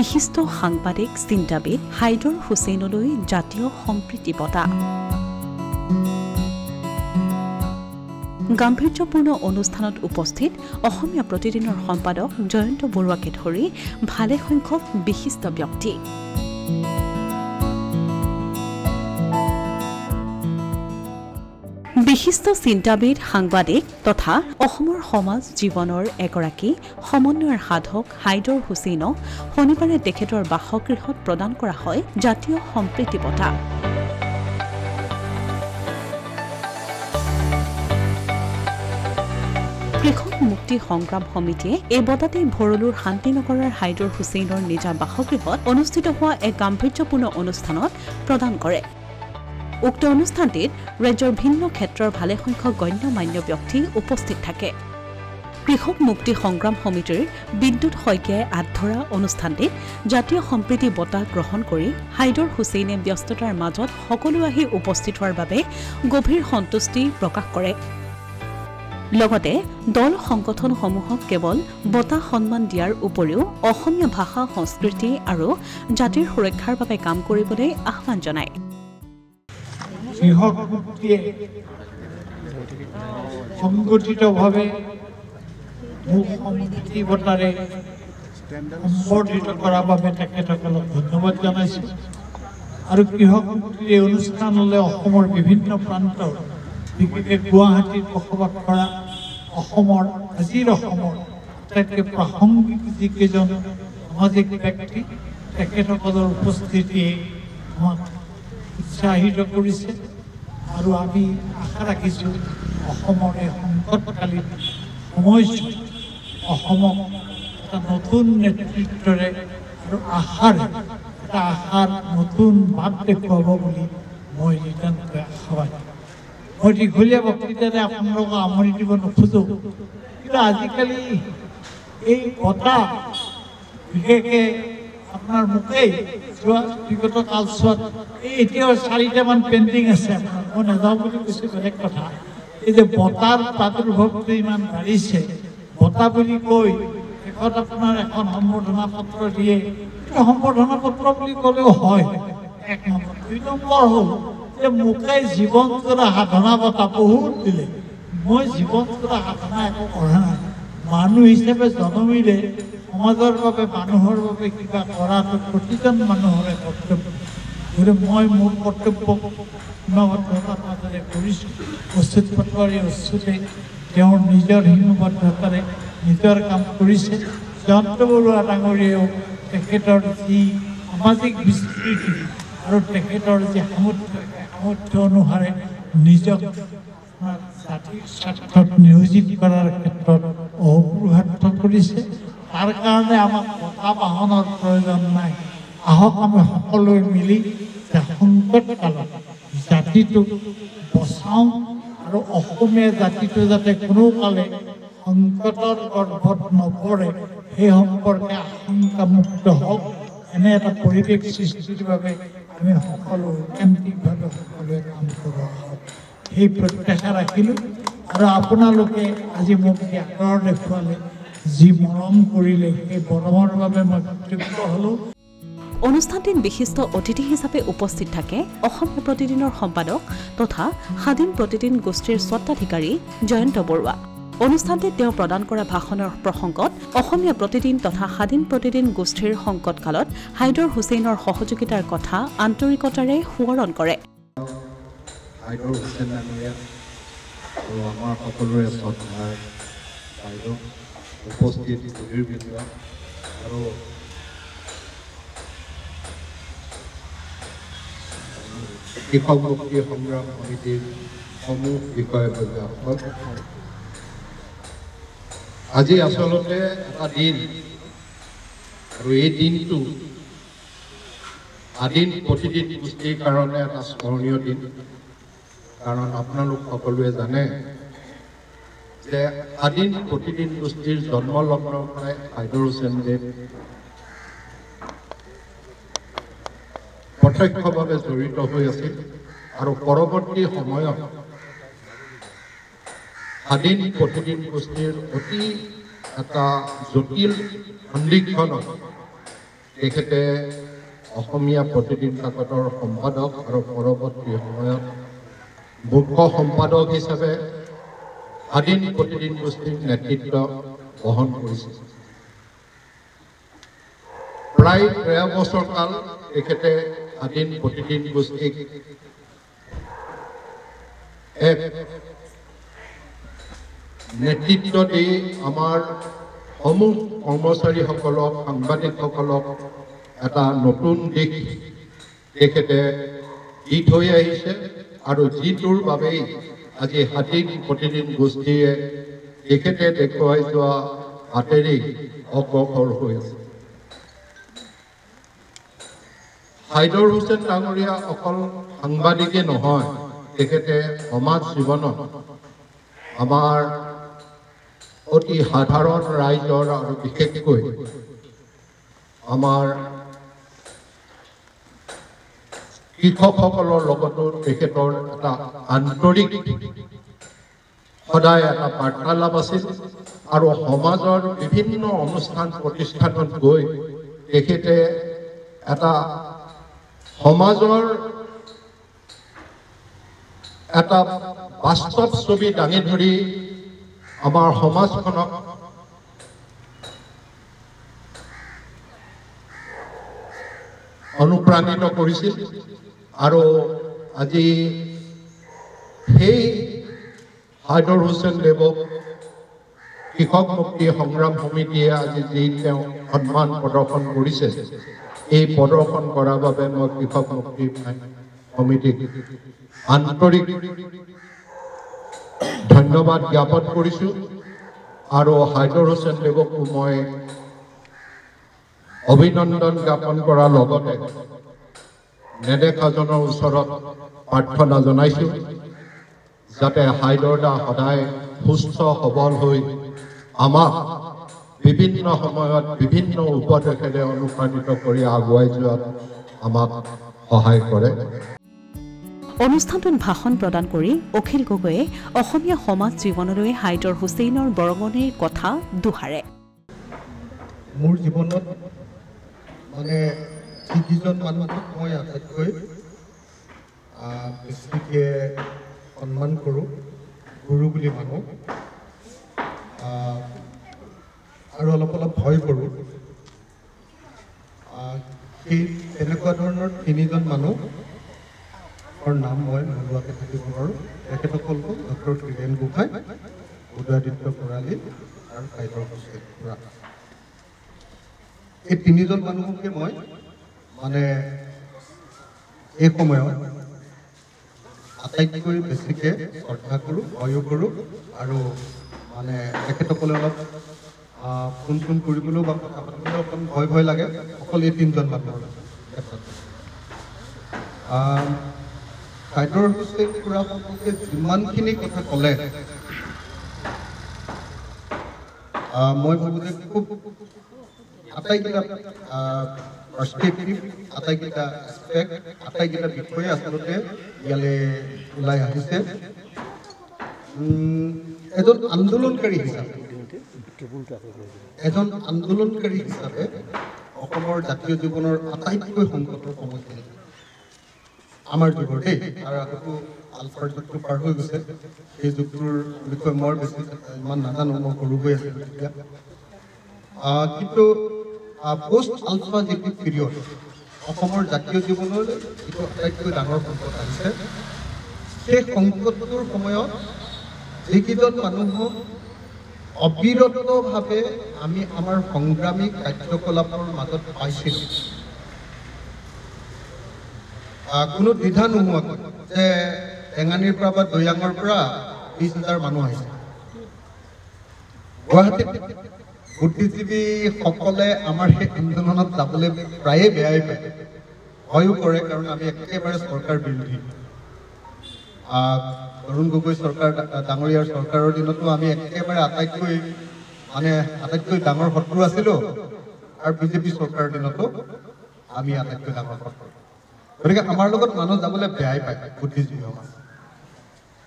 বিশিষ্ট সাংবাদিক চিন্তাবিদ হাইদৰ হুছেইনলৈ জাতীয় সম্প্ৰীতি বঁটা। গাম্ভীৰ্যপূৰ্ণ অনুষ্ঠানত উপস্থিত অসমীয়া প্ৰতিদিনৰ সম্পাদক জয়ন্ত বৰুৱাকে ধৰি ভালেসংখ্যক বিশিষ্ট ব্যক্তি। বিশিষ্ট চিন্তাবিদ সাংবাদিক তথা অসমৰ সমাজ জীৱনৰ এগৰাকী সমন্বয়ৰ সাধক হাইদৰ হুছেইনক শনিবাৰে তেখেতৰ বাসগৃহত প্ৰদান কৰা হয় জাতীয় সম্প্ৰীতি বঁটা। কৃষক মুক্তি সংগ্ৰাম সমিতিয়ে এই বঁটাটি ভৰলুৰ শান্তিনগৰৰ হাইদৰ হুছেইনৰ নিজা বাসগৃহত অনুষ্ঠিত হোৱা এক গাম্ভীৰ্যপূৰ্ণ অনুষ্ঠানত প্ৰদান কৰে। উক্ত অনুষ্ঠানটিত ৰাজ্যৰ ভিন্ন ক্ষেত্ৰৰ ভালেসংখ্যক গণ্যমান্য ব্যক্তি উপস্থিত থাকে। কৃষক মুক্তি সংগ্ৰাম সমিতিৰ বিদ্যুৎ শইকীয়াই আঁতধৰা অনুষ্ঠানটিত জাতীয় সম্প্ৰীতি বঁটা গ্ৰহণ কৰি হাইদৰ হুছেইনে ব্যস্ততাৰ মাজত সকলো আহি উপস্থিত হোৱাৰ বাবে গভীৰ সন্তুষ্টি প্ৰকাশ কৰে। লগতে দল সংগঠনসমূহক কেৱল বঁটা সন্মান দিয়াৰ উপৰিও অসমীয়া ভাষা সংস্কৃতি আৰু জাতিৰ সুৰক্ষাৰ বাবে কাম কৰিবলৈ আহ্বান জনায়। কৃষক মুক্তিয়ে সংগঠিতভাৱে মোক সম্প্ৰীতি বঁটাৰে সম্বৰ্ধিত কৰাৰ বাবে তেখেতসকলক ধন্যবাদ জনাইছোঁ। আৰু কৃষক মুক্তিৰ এই অনুষ্ঠানলৈ অসমৰ বিভিন্ন প্ৰান্তৰ বিশেষকৈ গুৱাহাটীত বসবাস কৰা আজিৰ অসমৰ আটাইতকৈ প্ৰাসংগিক যিকেইজন সামাজিক ব্যক্তি তেখেতসকলৰ উপস্থিতিয়ে আমাক উৎসাহিত কৰিছে আৰু আমি আশা ৰাখিছোঁ অসমৰ এই সংকটকালীন সময়ছোৱাত অসমক এটা নতুন নেতৃত্বৰে আৰু আশাৰ নতুন বাট দেখুৱাব বুলি মই নিতান্তই আশাবাদী। মই দীঘলীয়া বক্তৃতাৰে আপোনালোকক আমনি দিব নোখোজোঁ, কিন্তু আজিকালি এই বঁটা বিশেষকৈ আপোনাৰ মোকেই যোৱা বিগত কালচোৱাত এতিয়াও 4টামান পেইণ্টিং আছে আপোনাৰ, মই নাযাওঁ বুলি কৈছোঁ বেলেগ কথা। এই যে বঁটাৰ প্ৰাদুৰ্ভাৱটো ইমান বাঢ়িছে, বঁটা বুলি কৈ শেষত আপোনাৰ এখন সম্বৰ্ধনা পত্ৰ দিয়ে। সম্বৰ্ধনা পত্ৰ বুলি ক'লেও হয়, 1 নম্বৰ। 2 নম্বৰ হ'ল যে মোকে জীৱনজোৰা সাধনা বঁটা বহুত দিলে। মই জীৱনজোৰা সাধনা একো কৰা নাই। মানুহ হিচাপে জন্মিলে সমাজৰ বাবে মানুহৰ বাবে কিবা কৰাটো প্ৰতিজন মানুহৰে কৰ্তব্য। গতিকে মই মোৰ কৰ্তব্য সীমাবদ্ধতাৰ মাজেৰে কৰিছোঁ। অচ্যুত পাটোৱাৰী অচ্যুতে তেওঁৰ নিজৰ সীমাবদ্ধতাৰে নিজৰ কাম কৰিছে। জয়ন্ত বৰুৱা ডাঙৰীয়াও তেখেতৰ যি সামাজিক বিস্তৃতি আৰু তেখেতৰ যি সামৰ্থ্য অনুসাৰে নিজক জাতিৰ স্বাৰ্থত নিয়োজিত কৰাৰ ক্ষেত্ৰত অহোপুৰুষাৰ্থ কৰিছে। তাৰ কাৰণে আমাক বঁটা বাহনৰ প্ৰয়োজন নাই। আহক আমি সকলোৱে মিলি যে সংকট কালত জাতিটোক বচাওঁ আৰু অসমীয়া জাতিটো যাতে কোনো কালে সংকটৰ গৰ্ভত নপৰে সেই সম্পৰ্কে আশংকামুক্ত হওক, এনে এটা পৰিৱেশ সৃষ্টিৰ বাবে আমি সকলো ঐকান্তিকভাৱে সকলোৱে কাম কৰোঁ। সেই প্ৰত্যাশা ৰাখিলোঁ আৰু আপোনালোকে আজি মোক যি আদৰ দেখুৱালে, যি মৰম কৰিলে, সেই মৰমৰ বাবে মই কৃতজ্ঞ হ'লোঁ। অনুষ্ঠানটিত বিশিষ্ট অতিথি হিচাপে উপস্থিত থাকে অসমীয়া প্ৰতিদিনৰ সম্পাদক তথা স্বাধীন প্ৰতিদিন গোষ্ঠীৰ স্বত্বাধিকাৰী জয়ন্ত বৰুৱা। অনুষ্ঠানটিত তেওঁ প্ৰদান কৰা ভাষণৰ প্ৰসংগত অসমীয়া প্ৰতিদিন তথা স্বাধীন প্ৰতিদিন গোষ্ঠীৰ সংকটকালত হাইদৰ হুছেইনৰ সহযোগিতাৰ কথা আন্তৰিকতাৰে সোঁৱৰণ কৰে। হাইদৰ হুছেইন ডাঙৰীয়া আৰু আমাৰ সকলোৰে শ্ৰদ্ধাৰ বাইদেউ উপস্থিত সুধীৰবৃন্দ আৰু কৃষক মুক্তি সংগ্ৰাম সমিতিৰ সমূহ বিষয়ববীয়াসকল, আজি আচলতে এটা দিন আৰু এই দিনটো আদিম প্ৰতিদিন গোষ্ঠীৰ কাৰণে এটা স্মৰণীয় দিন। কাৰণ আপোনালোক সকলোৱে জানে যে আদিম প্ৰতিদিন গোষ্ঠীৰ জন্মলগ্নৰ পৰাই হাইদৰ হুছেইনদেৱ প্ৰত্যক্ষভাৱে জড়িত হৈ আছিল আৰু পৰৱৰ্তী সময়ত স্বাধীন প্ৰতিদিন গোষ্ঠীৰ অতি এটা জটিল সন্দিগ্ধনত তেখেতে অসমীয়া প্ৰতিদিন কাকতৰ সম্পাদক আৰু পৰৱৰ্তী সময়ত মুখ্য সম্পাদক হিচাপে স্বাধীন প্ৰতিদিন গোষ্ঠীৰ নেতৃত্ব বহন কৰিছিল। প্ৰায় 13 বছৰ কাল তেখেতে স্বাধীন প্ৰতিদিন গোষ্ঠীক এক নেতৃত্ব দি আমাৰ সমূহ কৰ্মচাৰীসকলক সাংবাদিকসকলক এটা নতুন দিশ তেখেতে দি থৈ আহিছে আৰু যিটোৰ বাবেই আজি স্বাধীন প্ৰতিদিন গোষ্ঠীয়ে তেখেতে দেখুৱাই যোৱা বাটেৰে অগ্ৰসৰ হৈ আছে। হাইদৰ হুছেইন ডাঙৰীয়া অকল সাংবাদিকে নহয়, তেখেতে সমাজ জীৱনত আমাৰ অতি সাধাৰণ ৰাইজৰ আৰু বিশেষকৈ আমাৰ কৃষকসকলৰ লগতো তেখেতৰ এটা আন্তৰিক সদায় এটা বাৰ্তালাপ আছিল আৰু সমাজৰ বিভিন্ন অনুষ্ঠান প্ৰতিষ্ঠানত গৈ তেখেতে এটা সমাজৰ এটা বাস্তৱ ছবি দাঙি ধৰি আমাৰ সমাজখনক অনুপ্ৰাণিত কৰিছিল আৰু আজি সেই হাইদৰ হুছেইন দেৱক কৃষক মুক্তি সংগ্ৰাম সমিতিয়ে আজি যি তেওঁ সন্মান প্ৰদৰ্শন কৰিছে, এই প্ৰদৰ্শন কৰাৰ বাবে মই কৃষক মুক্তি সমিতিক আন্তৰিক ধন্যবাদ জ্ঞাপন কৰিছোঁ আৰু হাইদৰ হুছেইন দেৱকো মই অভিনন্দন জ্ঞাপন কৰাৰ লগতে নেদেখাজনৰ ওচৰত প্ৰাৰ্থনা জনাইছোঁ যাতে হাইদৰ দা সদায় সুস্থ সবল হৈ আমাক বিভিন্ন সময়ত বিভিন্ন উপদেশেৰে অনুপ্ৰাণিত কৰি আগুৱাই যোৱাত আমাক সহায় কৰে। অনুষ্ঠানটোত ভাষণ প্ৰদান কৰি অখিল গগৈয়ে অসমীয়া সমাজ জীৱনলৈ হাইদৰ হুছেইনৰ বৰঙণিৰ কথা দোহাৰে। মোৰ জীৱনত মানে যিকেইজন মানুহক মই আটাইতকৈ বেছিকৈ সন্মান কৰোঁ, গুৰু বুলি মানো আৰু অলপ ভয় কৰোঁ, সেই তেনেকুৱা ধৰণৰ 3জন মানুহৰ নাম মই নোলোৱাকৈ থাকিব নোৱাৰোঁ। তেখেতসকল হ'ল ডক্টৰ হীৰেণ গোহাঁই, উদয়াদিত্য ভৰালী আৰু হাইদৰ হুছেইন খুৰা। এই 3জন মানুহকে মই মানে এই সময়ত আটাইতকৈ বেছিকৈ শ্ৰদ্ধা কৰোঁ, ভয়ো কৰোঁ আৰু মানে তেখেতসকলে অলপ ফোন কৰিবলৈও বা কথা পাতিবলৈও অকণ ভয় লাগে, অকল এই 3জন মানুহৰ ক্ষেত্ৰত। হাইদৰ হুছেইন খুৰা সম্পৰ্কে যিমানখিনি কথা ক'লে মই ভাবোঁ যে খুব আটাইকেইটা পাৰ্সপেক্টিভ, আটাইকেইটা এছপেক্ট, আটাইকেইটা বিষয়ে আচলতে ইয়ালৈ ওলাই আহিছে। এজন আন্দোলনকাৰী হিচাপে অসমৰ জাতীয় জীৱনৰ আটাইতকৈ সংকটৰ সময়খিনি আমাৰ যুগৰ দেই, তাৰ আগতো আলফাৰ যুগটো পাৰ হৈ গৈছে, সেই যুগটোৰ বিষয়ে মই বেছি ইমান নাজানো, মই সৰু হৈ আছিলোঁ তেতিয়া। কিন্তু পোষ্ট আলফা যিটো পিৰিয়ড অসমৰ জাতীয় জীৱনৰ যিটো আটাইতকৈ ডাঙৰ সংকট আহিছে, সেই সংকটটোৰ সময়ত যিকেইজন মানুহক অবিৰতভাৱে আমি আমাৰ সংগ্ৰামী কাৰ্যকলাপৰ মাজত পাইছিলোঁ, কোনো দ্বিধা নোহোৱাকৈ যে টেঙানীৰ পৰা বা দৈয়াঙৰ পৰা 20,000 মানুহ আহিছে। গুৱাহাটীত বুদ্ধিজীৱীসকলে আমাৰ সেই আন্দোলনত যাবলৈ প্ৰায়ে বেয়াই পায়, ভয়ো কৰে, কাৰণ আমি একেবাৰে চৰকাৰ বিৰোধী। তৰুণ গগৈ চৰকাৰ ডাঙৰীয়াৰ চৰকাৰৰ দিনতো আমি একেবাৰে আটাইতকৈ ডাঙৰ শত্ৰু আছিলোঁ, আৰু বিজেপি চৰকাৰৰ দিনতো আমি আটাইতকৈ ডাঙৰ শত্ৰু। গতিকে আমাৰ লগত মানুহ যাবলৈ বেয়াই পায় বুদ্ধিজীৱী সমাজ।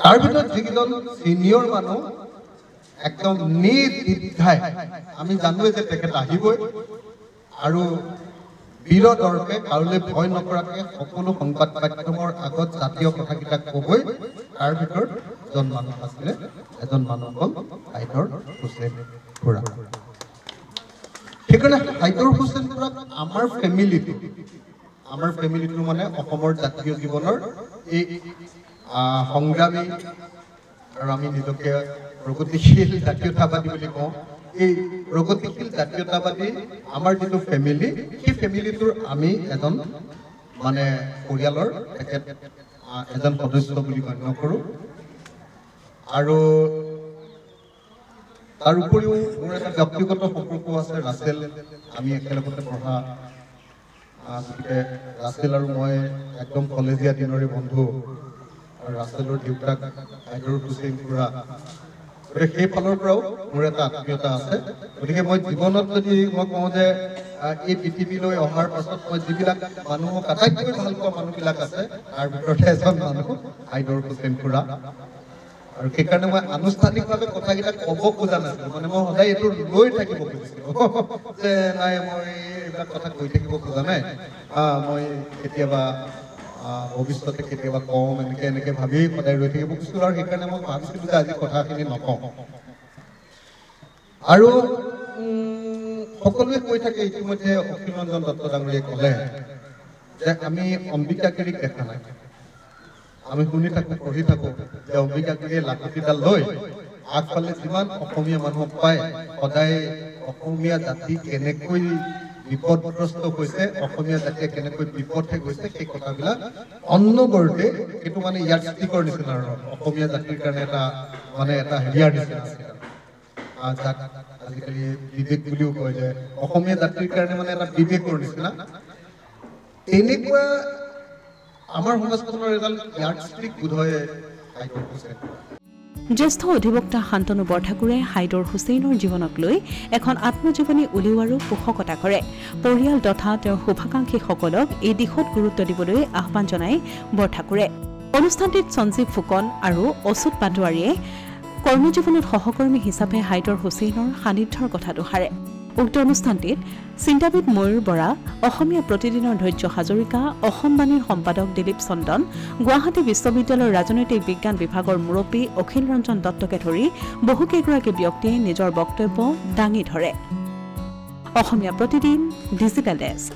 তাৰ ভিতৰত যিকেইজন ছিনিয়ৰ মানুহ একদম নিৰ্দ্বিধাই, আমি জানোৱে যে তেখেত আহিবই আৰু বীৰ দৰ্পে কাৰোলৈ ভয় নকৰাকৈ সকলো সংবাদ মাধ্যমৰ আগত জাতীয় কথাকেইটা ক'বই তাৰ ভিতৰত এজন মানুহ আছিলে, এজন মানুহ হ'ল হাইদৰ হুছেইন খুৰা। সেইকাৰণে হাইদৰ হুছেইন খুৰাক আমাৰ ফেমিলিটো মানে অসমৰ জাতীয় জীৱনৰ এই সংগ্ৰামী আৰু আমি নিজকে প্ৰগতিশীল জাতীয়তাবাদী বুলি কওঁ। এই প্ৰগতিশীল জাতীয়তাবাদী আমাৰ যিটো ফেমিলি, সেই ফেমিলিটোৰ আমি এজন মানে পৰিয়ালৰ তেখেত এজন সদস্য বুলি গণ্য কৰোঁ। আৰু তাৰ উপৰিও মোৰ এটা ব্যক্তিগত সম্পৰ্ক আছে ৰাছেল, আমি একেলগতে পঢ়া। গতিকে ৰাছেল আৰু মই একদম কলেজীয়া দিনৰে বন্ধু, আৰু ৰাছেলৰ দেউতাক হাইদৰ হুছেইন খুৰা, গতিকে সেই ফালৰ পৰাও মোৰ এটা আত্মীয়তা আছে। গতিকে মই জীৱনত যদি মই কওঁ যে এই পৃথিৱীলৈ অহাৰ পাছত মই যিবিলাক মানুহক আটাইতকৈ ভাল পোৱা মানুহবিলাক আছে তাৰ ভিতৰতে এজন মানুহ হাইদৰ হুছেইন খুৰা। আৰু সেইকাৰণে মই আনুষ্ঠানিকভাৱে কথাকেইটা ক'ব খোজা নাছিলোঁ, মানে মই সদায় এইটো লৈ থাকিব খুজিছিলোঁ যে নাই মই এইবিলাক কথা কৈ থাকিব খোজা নাই, মই কেতিয়াবা ভৱিষ্যতে কেতিয়াবা কম, এনেকৈ ভাবি সদায় ৰৈ থাকিব খুজিছিলোঁ। আৰু সেইকাৰণে মই ভাবিছিলোঁ যে আজি কথাখিনি নকওঁ। আৰু সকলোৱে কৈ থাকে, ইতিমধ্যে অখিল ৰঞ্জন দত্ত ডাঙৰীয়াই ক'লে যে আমি অম্বিকাগিৰিক দেখা নাই। আমি শুনি থাকোঁ, পঢ়ি থাকোঁ যে অম্বিকাগিৰিয়ে লাখুটিডাল লৈ আগফালে যিমান অসমীয়া মানুহক পায় সদায় অসমীয়া জাতি কেনেকৈ বিপদগ্ৰস্ত হৈছে, অসমীয়া জাতিয়ে কেনেকৈ বিপথে গৈছে, সেই কথাবিলাক অনবৰতে সেইটো মানে ইয়াৰ ষ্টিকৰ নিচিনা আৰু অসমীয়া জাতিৰ কাৰণে এটা মানে এটা হেৰিয়াৰ নিচিনা আছে, যাক আজিকালি বিবেক বুলিও কয় যে অসমীয়া জাতিৰ কাৰণে মানে এটা বিবেকৰ নিচিনা। তেনেকুৱা আমাৰ সমাজখনৰ এডাল ইয়াৰ ষ্টিক বোধহয় হাইদৰ হুছেইন। জ্যেষ্ঠ অধিবক্তা শান্তনু বৰঠাকুৰে হাইদৰ হুছেইনৰ জীৱনক লৈ এখন আত্মজীৱনী উলিওৱাৰো পোষকতা কৰে। পৰিয়াল তথা তেওঁৰ শুভাকাংক্ষীসকলক এই দিশত গুৰুত্ব দিবলৈ আহ্বান জনায় বৰঠাকুৰে। অনুষ্ঠানটিত সঞ্জীৱ ফুকন আৰু অচ্যুত পাটোৱাৰীয়ে কৰ্মজীৱনত সহকৰ্মী হিচাপে হাইদৰ হুছেইনৰ সান্নিধ্যৰ কথা দোহাৰে। উক্ত অনুষ্ঠানটিত চিন্তাবিদ ময়ূৰ বৰা, অসমীয়া প্ৰতিদিনৰ ধৈৰ্য হাজৰিকা, অসমবাণীৰ সম্পাদক দিলীপ চন্দন, গুৱাহাটী বিশ্ববিদ্যালয়ৰ ৰাজনৈতিক বিজ্ঞান বিভাগৰ মুৰব্বী অখিল ৰঞ্জন দত্তকে ধৰি বহুকেইগৰাকী ব্যক্তিয়ে নিজৰ বক্তব্য দাঙি ধৰে। Asomiya Pratidin digital desk.